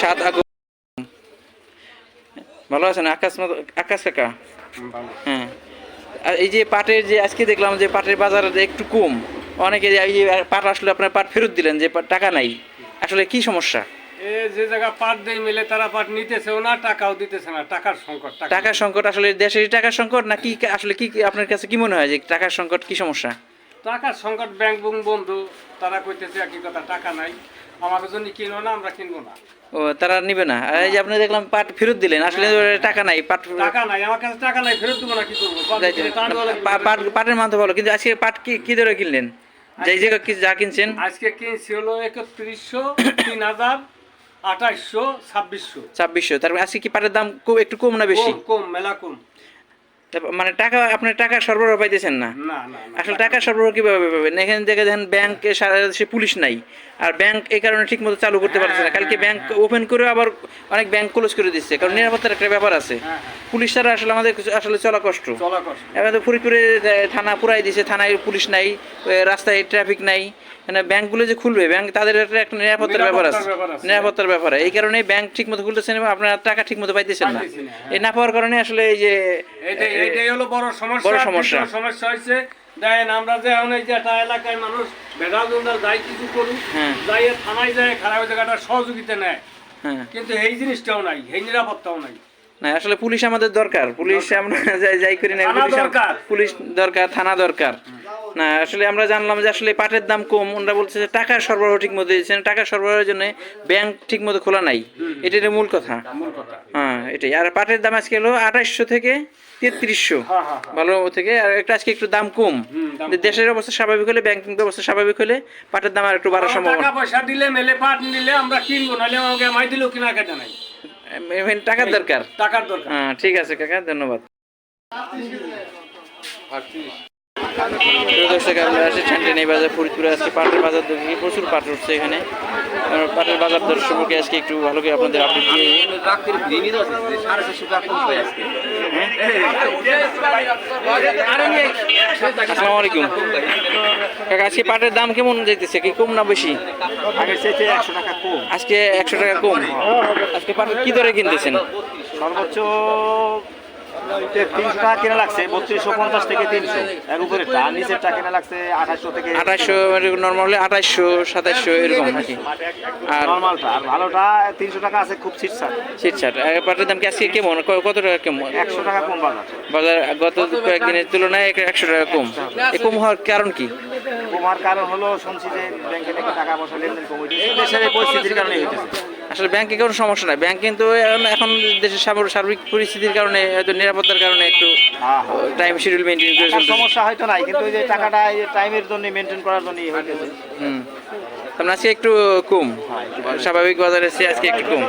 7 August. ভালো আছেন আকাশ কাকা? হ্যাঁ, আর এই যে পাটের যে আজকে দেখলাম যে পাটের বাজার একটু কম, অনেকে এই যে পাট আসলে আপনার পাট ফেরত দিলেন যে টাকা নাই, আসলে কি সমস্যা? যে জায়গা পাট দেয় মিলে তারা পাট নিতেছেও না, টাকাও দিতেছে না, টাকার সংকট। টাকার সংকট আসলে দেশের টাকার সংকট না কি আসলে কি আপনার কাছে কি মনে হয় যে টাকার সংকট কি সমস্যা? টাকার সংকট, ব্যাংক বন্ধু তারা কইতেছে একই কথা, টাকা নাই, আমাদের জন্য কিনবো না, আমরা কিনবো না। ও, তারা নিবে না। এই যে আপনি দেখলাম পাট ফেরত দিলেন, আসলে টাকা নাই, টাকা নাই, আমার কাছে টাকা নাই, ফেরত দেবো না, কি করবো? পাটের মান তো ভালো, কিন্তু আজকে পাট কি দরে কিনলেন? যে জায়গা যা কিনছেন আজকে কিনছি হলো 3100, 3000, 2800, 2600। তার মানে আজকে কি পাটের দাম একটু কম না বেশি? কম, মেলা কম। মানে টাকা আপনার টাকা সরবরাহ পাইতেছেন না? না। আসলে টাকা সরবরাহ কিভাবে পাবেন? এখানে দেখে দেখেন ব্যাংকে সারা দেশে পুলিশ নাই, আর ব্যাংক এই কারণে ঠিক মতো চালু করতে পারছে না। কালকে ব্যাংক ওপেন করে আবার অনেক ব্যাংক ক্লোজ করে দিচ্ছে, কারণ নিরাপত্তার একটা ব্যাপার আছে। পুলিশ ছাড়া আসলে আমাদের আসলে চলা কষ্ট। এবার তো ফরিদপুরে থানা পুরাই দিছে, থানায় পুলিশ নাই, রাস্তায় ট্রাফিক নাই। মানে ব্যাংকগুলো যে খুলবে, ব্যাংক তাদের একটা নিরাপত্তার ব্যাপার আছে, নিরাপত্তার ব্যাপারে। এই কারণে ব্যাংক ঠিক মতো খুলতেছেন এবং আপনার টাকা ঠিক মতো পাইতেছেন না। এই না পাওয়ার কারণে আসলে এই যে এটাই হলো বড় সমস্যা। সমস্যা হয়েছে দেখেন, আমরা যে এখন এই যে একটা এলাকায় মানুষ ভেড়া জোনদার যাই কিছু করুক, যাই থানায় যায়, খারাপ জায়গাটা সহযোগিতা নেয়, কিন্তু এই জিনিসটাও নাই, এই নিরাপত্তাও নাই। না, আসলে পুলিশ আমাদের দরকার, পুলিশ আমরা যাই করি না, পুলিশ দরকার, থানা দরকার। না, আসলে আমরা জানলাম যে আসলে পাটের দাম কম, ওনারা বলছে যে টাকার সরবরাহ ঠিক মতো দিচ্ছেন, টাকার সরবরাহের জন্য ব্যাংক ঠিক মতো খোলা নাই, এটাই মূল কথা। হ্যাঁ, এটাই। আর পাটের দাম আজকে হলো 2800 থেকে 3300, ভালো থেকে। আর একটা আজকে একটু দাম কম। দেশের অবস্থা স্বাভাবিক হলে, ব্যাংকিং ব্যবস্থা স্বাভাবিক হলে পাটের দাম আর একটু বাড়ার সম্ভাবনা। টাকা পয়সা দিলে মেলে পাট নিলে আমরা কিনবো, নাহলে আমাকে মাই দিলেও কিনা কেটে নাই। টাকার দরকার। হ্যাঁ, ঠিক আছে কাকা, ধন্যবাদ। দর্শক, আমরা আসি ছান্টিনাই বাজার, ফরিদপুরে। আজকে পাটের বাজার দেখি প্রচুর পাট উঠছে এখানে। পাটের বাজার দর সম্পর্কে আজকে একটু ভালো করে আপনাদের আপডেট দিয়ে। আসসালামু আলাইকুম কাকা, আজকে পাটের দাম কেমন যাইতেছে, কি কম না বেশি? আজকে 100 টাকা কম। আজকে পাটের কি দরে কিনতেছেন? সর্বোচ্চ 300 টাকা কেনা লাগছে, 3250 থেকে 300 এর উপরে। নিচের টাকা কেনা লাগছে 2800 থেকে 2800, নরমাল হলে 2800, 2700 এরকম নাকি? আর নরমালটা, আর ভালোটা 300 টাকা আছে, খুব ছিটছাট। পাটের দাম কি আজকে কেমন, কত টাকা কেমন? 100 টাকা কম বাজার গত কয়েকদিনের তুলনায় 100 টাকা কম। এই কম হওয়ার কারণ কি? কমার কারণ হলো, শুনছি যে ব্যাংকে থেকে টাকা পয়সা লেনদেন কমে দিয়েছে, দেশের এই পরিস্থিতির কারণে হইতেছে। আসলে ব্যাংকে কোনো সমস্যা নাই, ব্যাংক কিন্তু এখন দেশের সার্বিক পরিস্থিতির কারণে, হয়তো নিরাপত্তার কারণে একটু টাইম শিডিউল মেনটেন করে চলছে। সমস্যা হয়তো নাই, কিন্তু ওই যে টাকাটা এই টাইমের জন্য মেনটেন করার জন্যই হইতেছে। আজকে একটু কম, স্বাভাবিক বাজারে আজকে একটু কম।